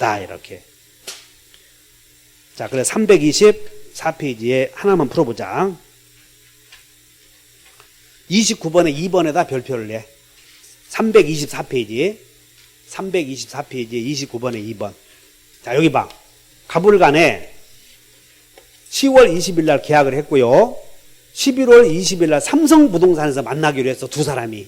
없다. 이렇게. 자, 그래 324페이지에 하나만 풀어보자. 29번에 2번에다 별표를 내. 324페이지에 29번에 2번. 자, 여기 봐. 가불간에 10월 20일 날 계약을 했고요. 11월 20일 날 삼성부동산에서 만나기로 했어. 두 사람이.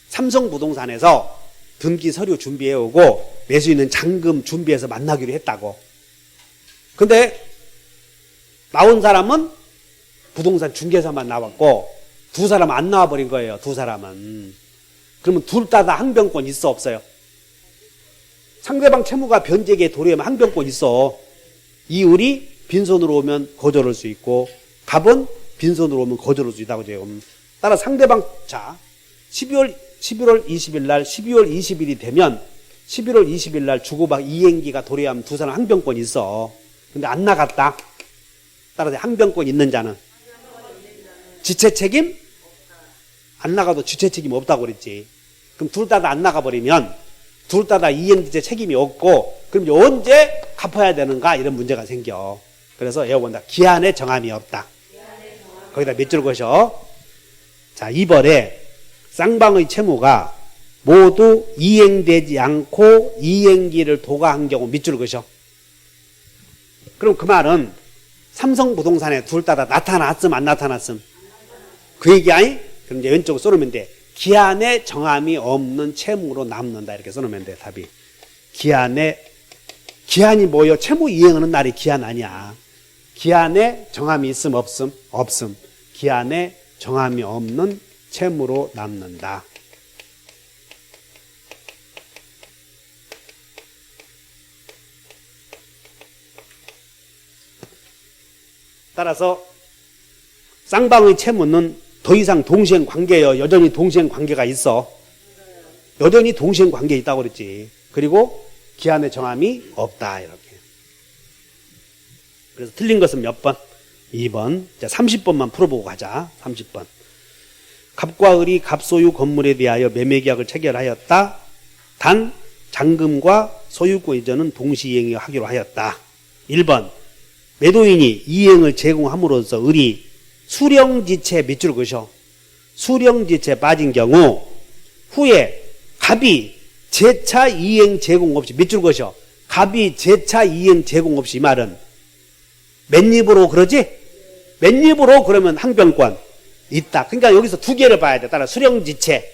삼성부동산에서 등기 서류 준비해 오고 매수인은 잔금 준비해서 만나기로 했다고. 근데 나온 사람은 부동산 중개사만 나왔고 두 사람은 안 나와버린 거예요. 두 사람은. 그러면 둘 다 항변권 있어 없어요? 상대방 채무가 변제기에 도래하면 항변권 있어. 이율이 빈손으로 오면 거절할 수 있고 갑은 빈손으로 오면 거절할 수 있다고 해요. 따라 상대방, 자 11월 20일 날 12월 20일이 되면 11월 20일 날 주고받 이행기가 도래하면 두 사람 항변권이 있어. 근데 안 나갔다. 따라서 항변권 있는 자는 지체 책임? 안 나가도 지체 책임 없다고 그랬지. 그럼 둘 다 안 나가버리면 둘 다 이행지체 책임이 없고 그럼 언제 갚아야 되는가 이런 문제가 생겨. 그래서 에어본다. 기한의 정함이 없다. 거기다 몇 줄 것이요? 자, 2번에 쌍방의 채무가 모두 이행되지 않고 이행기를 도과한 경우 밑줄 것이요. 그럼 그 말은 삼성부동산에 둘 다 나타났음 안 나타났음? 그 얘기 아니? 그럼 이제 왼쪽으로 써놓으면 돼. 기한의 정함이 없는 채무로 남는다. 이렇게 써놓으면 돼. 답이. 기한이 뭐요? 채무 이행하는 날이 기한 아니야. 기한에 정함이 있음 없음? 없음. 기한에 정함이 없는 채무로 남는다. 따라서 쌍방의 채무는 더 이상 동시행 관계예요. 여전히 동시행 관계가 있어. 여전히 동시행 관계에 있다고 그랬지. 그리고 기한의 정함이 없다. 이렇게. 그래서 틀린 것은 몇 번? 2번. 자, 30번만 풀어보고 가자. 30번. 갑과 을이 갑소유 건물에 대하여 매매계약을 체결하였다. 단 잔금과 소유권 이전은 동시이행하기로 하였다. 1번. 매도인이 이행을 제공함으로써 을이 수령지체 밑줄 그셔. 수령지체 빠진 경우 후에 갑이 재차 이행 제공 없이 밑줄 그셔. 갑이 재차 이행 제공 없이 이 말은 맨입으로 그러지? 맨입으로 그러면 항변권 있다. 그러니까 여기서 두 개를 봐야 돼. 따라 수령지체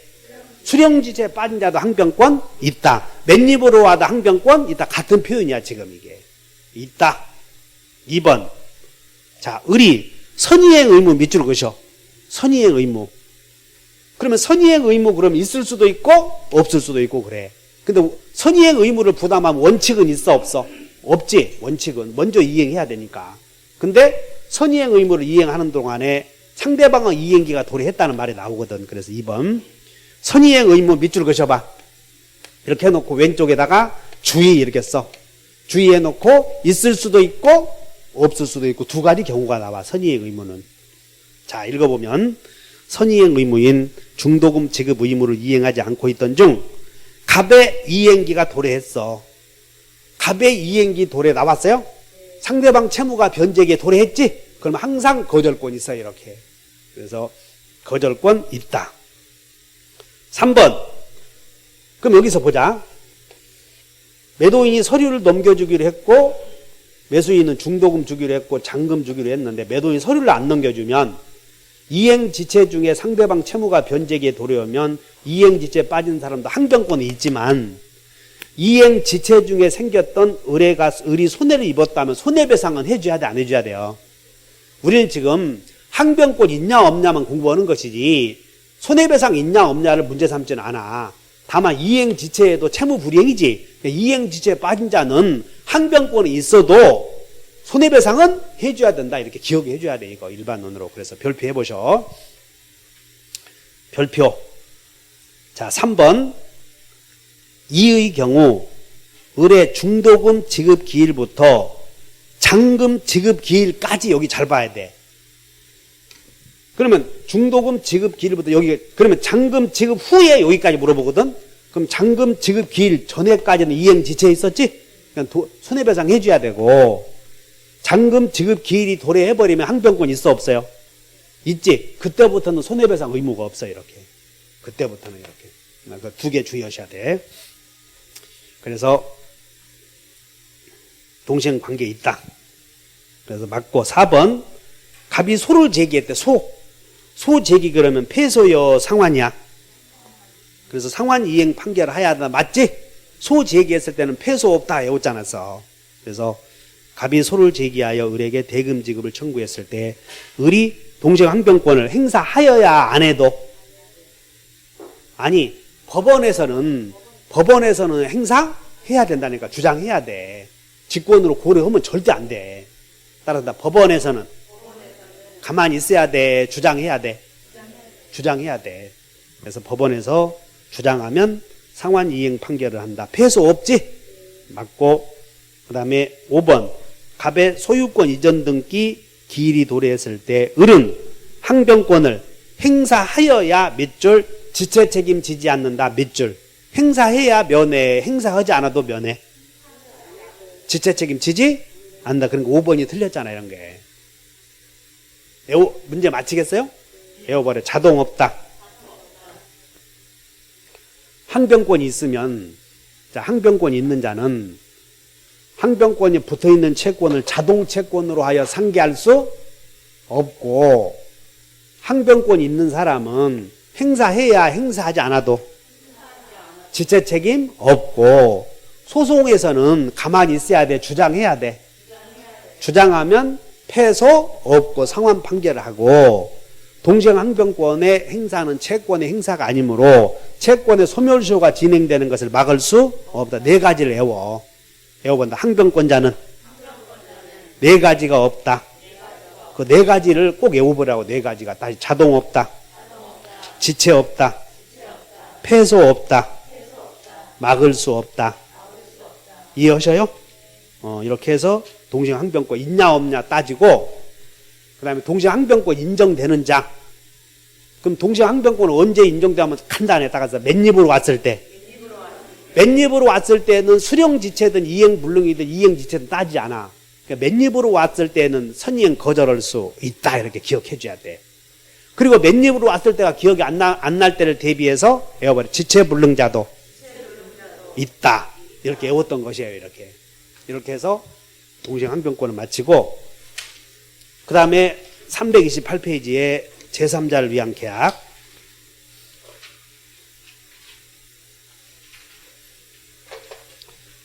빠진 자도 항변권 있다. 맨입으로 와도 항변권 있다. 같은 표현이야 지금 이게. 있다. 2번. 자, 을이 선의행 의무 밑줄 그셔. 선의행 의무. 그러면 선의행 의무 그러면 있을 수도 있고 없을 수도 있고 그래. 근데 선의행 의무를 부담하면 원칙은 있어 없어? 없지. 원칙은 먼저 이행해야 되니까. 근데 선의행 의무를 이행하는 동안에 상대방의 이행기가 도래했다는 말이 나오거든. 그래서 2번. 선의행 의무 밑줄 그셔봐. 이렇게 해놓고 왼쪽에다가 주의 이렇게 써. 주의해놓고 있을 수도 있고 없을 수도 있고 두 가지 경우가 나와. 선의행 의무는. 자, 읽어보면 선의행 의무인 중도금 지급 의무를 이행하지 않고 있던 중 갑의 이행기가 도래했어. 갑의 이행기 도래 나왔어요? 상대방 채무가 변제기에 도래했지? 그럼 항상 거절권이 있어요. 이렇게. 그래서 거절권 있다. 3번. 그럼 여기서 보자. 매도인이 서류를 넘겨주기로 했고 매수인은 중도금 주기로 했고 잔금 주기로 했는데 매도인이 서류를 안 넘겨주면 이행지체 중에 상대방 채무가 변제기에 도래오면 이행지체에 빠진 사람도 항변권이 있지만 이행지체 중에 생겼던 을이 손해를 입었다면 손해배상은 해줘야 돼 안 해줘야 돼요? 우리는 지금 항변권 있냐 없냐만 공부하는 것이지 손해배상 있냐 없냐를 문제 삼지는 않아. 다만 이행지체에도 채무불이행이지. 이행지체에 빠진 자는 항변권이 있어도 손해배상은 해줘야 된다. 이렇게 기억해 줘야 돼. 이거 일반론으로. 그래서 별표 해보셔. 별표. 자, 3번. 이의 경우 을의 중도금 지급 기일부터 잔금 지급 기일까지 여기 잘 봐야 돼. 그러면 중도금 지급 기일부터 여기 그러면 잔금 지급 후에 여기까지 물어보거든. 그럼 잔금 지급 기일 전에까지는 이행 지체 있었지? 그러니까 손해배상 해줘야 되고, 잔금 지급 기일이 도래해버리면 항변권 있어 없어요? 있지. 그때부터는 손해배상 의무가 없어 이렇게. 그때부터는 이렇게. 두 개 주의하셔야 돼. 그래서 동시행 관계 있다. 그래서 맞고 4번 갑이 소를 제기했대. 소 제기 그러면 패소여 상환이야. 그래서 상환 이행 판결을 해야 한다. 맞지? 소 제기했을 때는 패소 없다 외웠지 않았어. 그래서 갑이 소를 제기하여 을에게 대금 지급을 청구했을 때 을이 동시행 항변권을 행사하여야 안 해도, 아니 법원에서는 행사해야 된다니까. 주장해야 돼. 직권으로 고려하면 절대 안 돼. 따라서 법원에서는 가만히 있어야 돼. 주장해야 돼. 주장해야 돼. 그래서 법원에서 주장하면 상환 이행 판결을 한다. 패소 없지? 맞고, 그 다음에 5번 갑의 소유권 이전 등기 기일이 도래했을 때 을은 항변권을 행사하여야 몇 줄 지체 책임 지지 않는다. 몇 줄 행사해야 면해, 행사하지 않아도 면해. 지체 책임 지지 않는다. 그러니까 5번이 틀렸잖아. 이런 게 문제 맞히겠어요? 외워버려. 자동 없다. 항변권이 있으면, 자, 항변권이 있는 자는 항변권이 붙어있는 채권을 자동 채권으로 하여 상기할 수 없고, 항변권이 있는 사람은 행사해야 행사하지 않아도 지체 책임 없고, 소송에서는 가만히 있어야 돼. 주장해야 돼. 주장하면 패소 없고 상환 판결을 하고, 동시행 항변권의 행사는 채권의 행사가 아니므로 채권의 소멸시효가 진행되는 것을 막을 수 없다. 네 가지를 외워본다. 항변권자는 네 가지가 없다. 그 네 가지를 꼭 외워보라고. 네 가지가 다시 자동 없다, 지체 없다, 패소 없다, 막을 수 없다. 이해하셔요? 이렇게 해서 동시행 항변권 있냐 없냐 따지고, 그 다음에 동시행 항변권 인정되는 자. 그럼 동시행 항변권은 언제 인정되면 간단해. 따라서 맨입으로 왔을 때. 맨입으로 왔을 때는 수령지체든 이행불능이든 이행지체든 따지지 않아. 그러니까 맨입으로 왔을 때는 선이행 거절할 수 있다. 이렇게 기억해 줘야 돼. 그리고 맨입으로 왔을 때가 기억이 안 날 때를 대비해서 외워버려. 지체불능자도 있다. 이렇게 외웠던 것이에요. 이렇게 해서 동시행 항변권을 마치고, 그 다음에 328페이지에 제3자를 위한 계약.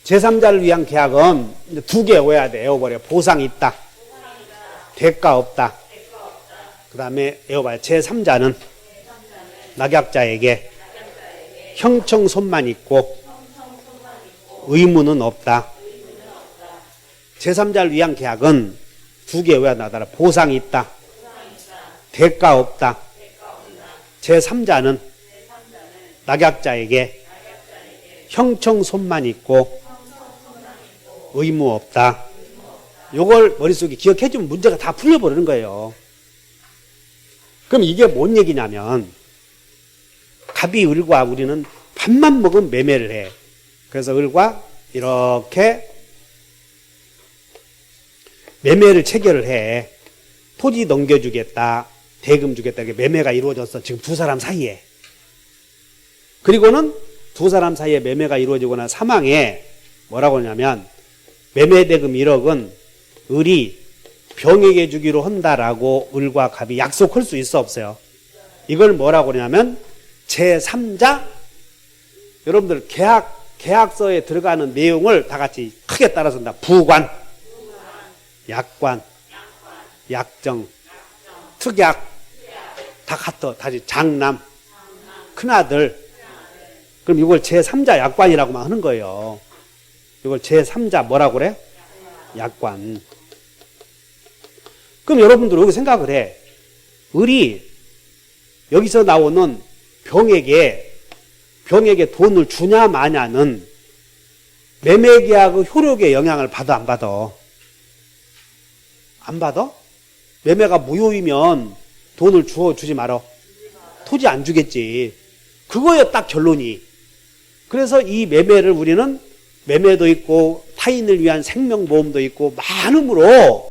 제3자를 위한 계약은 두 개 외워야 돼. 외워버려. 보상 있다. 대가 없다. 그 다음에 외워봐요. 제3자는 낙약자에게 형청손만 있고 의무는 없다. 제3자를 위한 계약은 두 개 외워야 나더라. 보상 있다. 대가 없다. 제3자는 낙약자에게 형청손만 있고 의무 없다. 요걸 머릿속에 기억해주면 문제가 다 풀려버리는 거예요. 그럼 이게 뭔 얘기냐면, 갑이 을과 우리는 밥만 먹으면 매매를 해. 그래서 을과 이렇게 매매를 체결을 해. 토지 넘겨주겠다, 대금 주겠다, 이렇게 매매가 이루어졌어. 지금 두 사람 사이에. 그리고는 두 사람 사이에 매매가 이루어지거나 사망에 뭐라고 하냐면, 매매 대금 1억은 을이 병에게 주기로 한다라고 을과 갑이 약속할 수 있어 없어요? 이걸 뭐라고 하냐면 제3자. 여러분들 계약서에 들어가는 내용을 다 같이 크게 따라서 한다. 부관, 약관, 약정, 특약, 다 같아. 다시 장남, 큰아들. 그럼 이걸 제3자 약관이라고만 하는 거예요. 이걸 제3자 뭐라고 그래? 약관. 그럼 여러분들 여기 생각을 해. 을이 여기서 나오는 병에게 돈을 주냐 마냐는 매매계약의 효력에 영향을 받아 안 받아? 안 받아? 매매가 무효이면 돈을 주지 말아. 토지 안 주겠지. 그거야 딱 결론이. 그래서 이 매매를 우리는 매매도 있고 타인을 위한 생명보험도 있고 많음으로